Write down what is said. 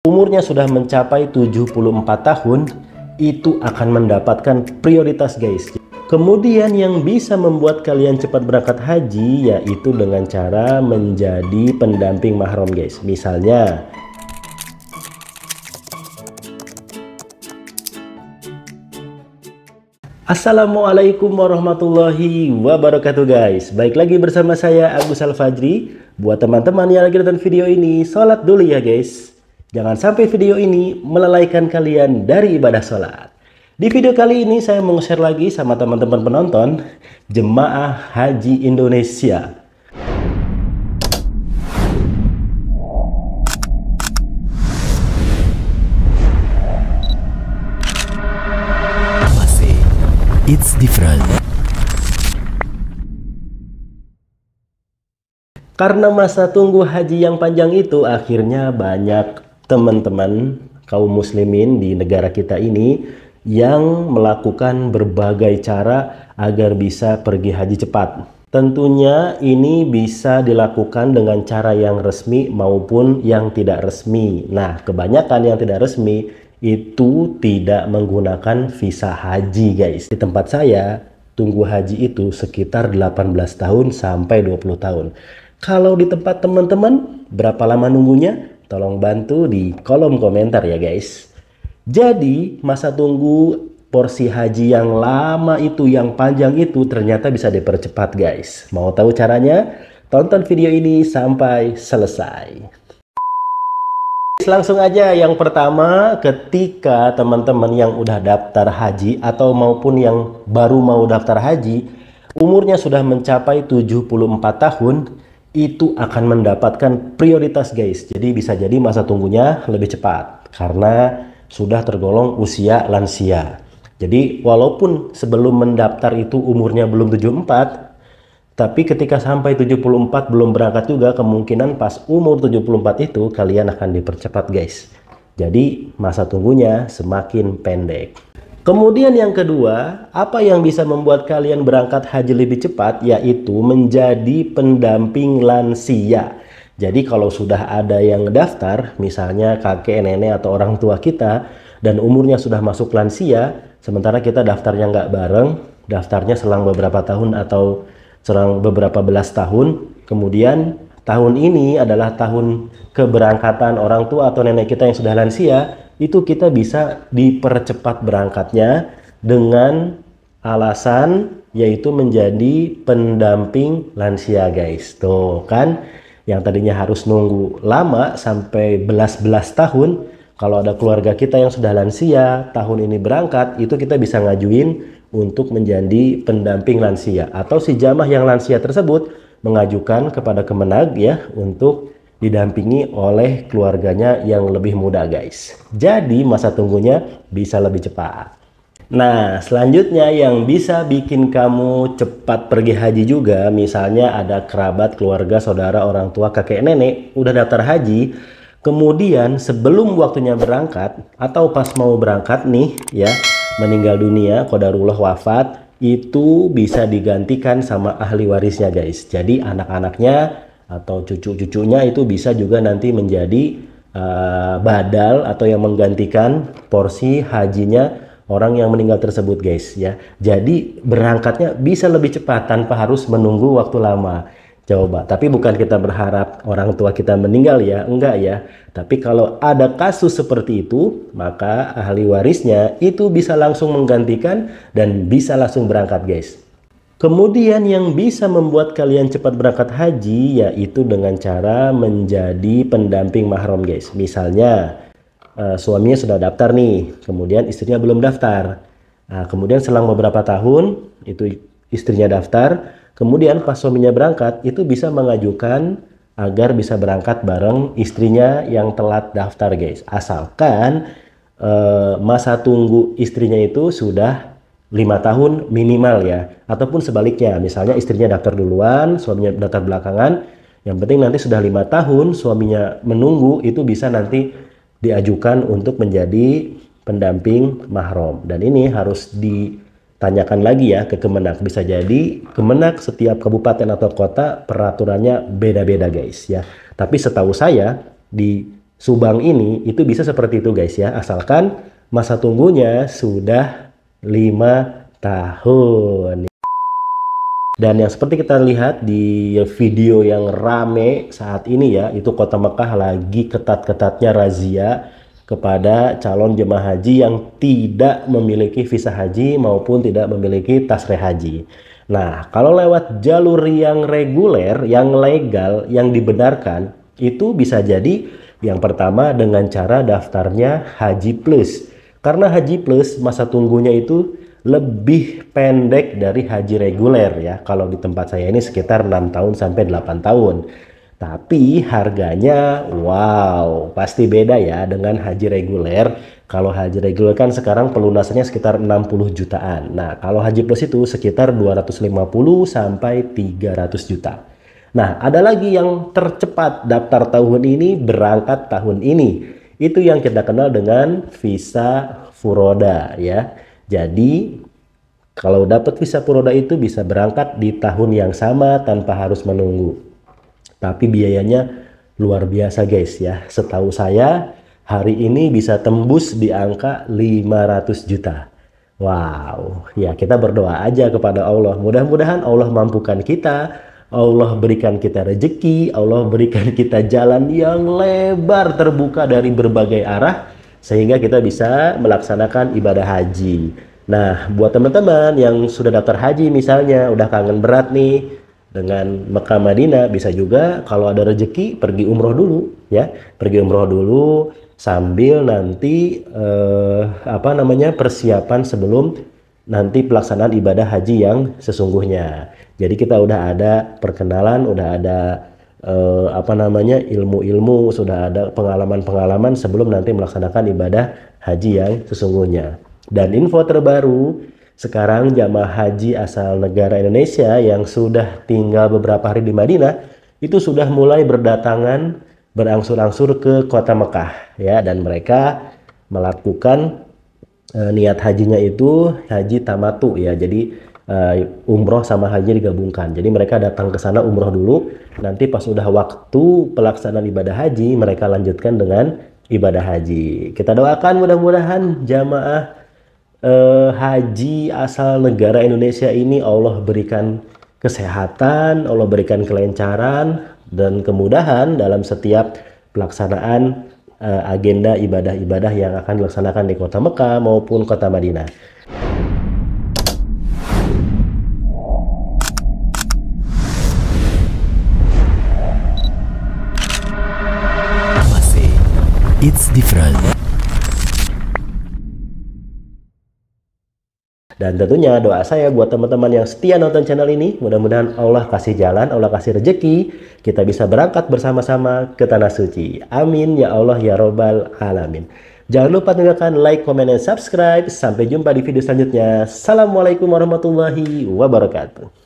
umurnya sudah mencapai 74 tahun, itu akan mendapatkan prioritas guys. Kemudian yang bisa membuat kalian cepat berangkat haji yaitu dengan cara menjadi pendamping mahram guys. Misalnya Assalamualaikum warahmatullahi wabarakatuh guys. Baik lagi bersama saya Agus Al-Fajri. Buat teman-teman yang lagi nonton video ini, sholat dulu ya guys. Jangan sampai video ini melalaikan kalian dari ibadah sholat. Di video kali ini saya mau share lagi sama teman-teman penonton Jemaah Haji Indonesia. It's different. Karena masa tunggu haji yang panjang itu, akhirnya banyak teman-teman kaum muslimin di negara kita ini yang melakukan berbagai cara agar bisa pergi haji cepat. Tentunya ini bisa dilakukan dengan cara yang resmi maupun yang tidak resmi. Nah, kebanyakan yang tidak resmi itu tidak menggunakan visa haji guys. Di tempat saya, tunggu haji itu sekitar 18 tahun sampai 20 tahun. Kalau di tempat teman-teman, berapa lama nunggunya? Tolong bantu di kolom komentar ya guys. Jadi masa tunggu porsi haji yang lama itu, yang panjang itu ternyata bisa dipercepat guys. Mau tahu caranya? Tonton video ini sampai selesai. Langsung aja, yang pertama, ketika teman-teman yang udah daftar haji atau maupun yang baru mau daftar haji, umurnya sudah mencapai 74 tahun, itu akan mendapatkan prioritas guys. Jadi bisa jadi masa tunggunya lebih cepat karena sudah tergolong usia lansia. Jadi walaupun sebelum mendaftar itu umurnya belum 74, tapi ketika sampai 74 belum berangkat juga, kemungkinan pas umur 74 itu kalian akan dipercepat guys. Jadi masa tunggunya semakin pendek. Kemudian yang kedua, apa yang bisa membuat kalian berangkat haji lebih cepat yaitu menjadi pendamping lansia. Jadi kalau sudah ada yang daftar, misalnya kakek, nenek atau orang tua kita dan umurnya sudah masuk lansia, sementara kita daftarnya nggak bareng, daftarnya selang beberapa tahun atau selang beberapa belas tahun, kemudian tahun ini adalah tahun keberangkatan orang tua atau nenek kita yang sudah lansia, itu kita bisa dipercepat berangkatnya dengan alasan yaitu menjadi pendamping lansia guys. Tuh kan, yang tadinya harus nunggu lama sampai belas-belas tahun, kalau ada keluarga kita yang sudah lansia tahun ini berangkat, itu kita bisa ngajuin untuk menjadi pendamping lansia, atau si jamaah yang lansia tersebut mengajukan kepada Kemenag ya untuk didampingi oleh keluarganya yang lebih muda guys. Jadi masa tunggunya bisa lebih cepat. Nah, selanjutnya yang bisa bikin kamu cepat pergi haji juga, misalnya ada kerabat, keluarga, saudara, orang tua, kakek, nenek udah daftar haji, kemudian sebelum waktunya berangkat atau pas mau berangkat nih ya, meninggal dunia, qadarullah wafat, itu bisa digantikan sama ahli warisnya guys. Jadi anak-anaknya atau cucu-cucunya itu bisa juga nanti menjadi badal atau yang menggantikan porsi hajinya orang yang meninggal tersebut guys ya. Jadi berangkatnya bisa lebih cepat tanpa harus menunggu waktu lama. Coba, tapi bukan kita berharap orang tua kita meninggal ya, enggak ya. Tapi kalau ada kasus seperti itu, maka ahli warisnya itu bisa langsung menggantikan dan bisa langsung berangkat guys. Kemudian yang bisa membuat kalian cepat berangkat haji yaitu dengan cara menjadi pendamping mahram guys. Misalnya suaminya sudah daftar nih, kemudian istrinya belum daftar. Nah, kemudian selang beberapa tahun itu istrinya daftar, kemudian pas suaminya berangkat itu bisa mengajukan agar bisa berangkat bareng istrinya yang telat daftar guys. Asalkan masa tunggu istrinya itu sudah 5 tahun minimal ya, ataupun sebaliknya, misalnya istrinya daftar duluan, suaminya daftar belakangan, yang penting nanti sudah 5 tahun suaminya menunggu, itu bisa nanti diajukan untuk menjadi pendamping mahram. Dan ini harus ditanyakan lagi ya ke Kemenag. Bisa jadi Kemenag setiap kabupaten atau kota peraturannya beda-beda guys ya, tapi setahu saya di Subang ini itu bisa seperti itu guys ya, asalkan masa tunggunya sudah 5 tahun. Dan yang seperti kita lihat di video yang rame saat ini ya, itu Kota Mekah lagi ketat-ketatnya razia kepada calon jemaah haji yang tidak memiliki visa haji maupun tidak memiliki tasreh haji. Nah, kalau lewat jalur yang reguler, yang legal, yang dibenarkan, itu bisa jadi yang pertama dengan cara daftarnya Haji Plus. Karena Haji Plus masa tunggunya itu lebih pendek dari haji reguler ya. Kalau di tempat saya ini sekitar 6 tahun sampai 8 tahun. Tapi harganya wow, pasti beda ya dengan haji reguler. Kalau haji reguler kan sekarang pelunasannya sekitar 60 jutaan. Nah, kalau Haji Plus itu sekitar 250 sampai 300 juta. Nah, ada lagi yang tercepat daftar tahun ini, berangkat tahun ini. Itu yang kita kenal dengan visa furoda ya. Jadi kalau dapat visa furoda itu bisa berangkat di tahun yang sama tanpa harus menunggu. Tapi biayanya luar biasa guys ya. Setahu saya hari ini bisa tembus di angka 500 juta. Wow, ya kita berdoa aja kepada Allah. Mudah-mudahan Allah mampukan kita, Allah berikan kita rezeki, Allah berikan kita jalan yang lebar terbuka dari berbagai arah sehingga kita bisa melaksanakan ibadah haji. Nah, buat teman-teman yang sudah daftar haji misalnya, udah kangen berat nih dengan Mekah Madinah, bisa juga kalau ada rezeki pergi umroh dulu ya. Pergi umroh dulu sambil nanti persiapan sebelum nanti pelaksanaan ibadah haji yang sesungguhnya. Jadi kita udah ada perkenalan, udah ada ilmu-ilmu, sudah ada pengalaman-pengalaman sebelum nanti melaksanakan ibadah haji yang sesungguhnya. Dan info terbaru, sekarang jamaah haji asal negara Indonesia yang sudah tinggal beberapa hari di Madinah itu sudah mulai berdatangan berangsur-angsur ke kota Mekah ya, dan mereka melakukan niat hajinya itu haji tamatu ya. Jadi umroh sama haji digabungkan. Jadi mereka datang ke sana umroh dulu, nanti pas udah waktu pelaksanaan ibadah haji mereka lanjutkan dengan ibadah haji. Kita doakan mudah-mudahan jamaah haji asal negara Indonesia ini Allah berikan kesehatan, Allah berikan kelancaran dan kemudahan dalam setiap pelaksanaan agenda ibadah-ibadah yang akan dilaksanakan di kota Mekah maupun kota Madinah. It's different. Dan tentunya doa saya buat teman-teman yang setia nonton channel ini, mudah-mudahan Allah kasih jalan, Allah kasih rezeki, kita bisa berangkat bersama-sama ke Tanah Suci. Amin ya Allah ya Robbal Alamin. Jangan lupa tinggalkan like, comment, dan subscribe. Sampai jumpa di video selanjutnya. Assalamualaikum warahmatullahi wabarakatuh.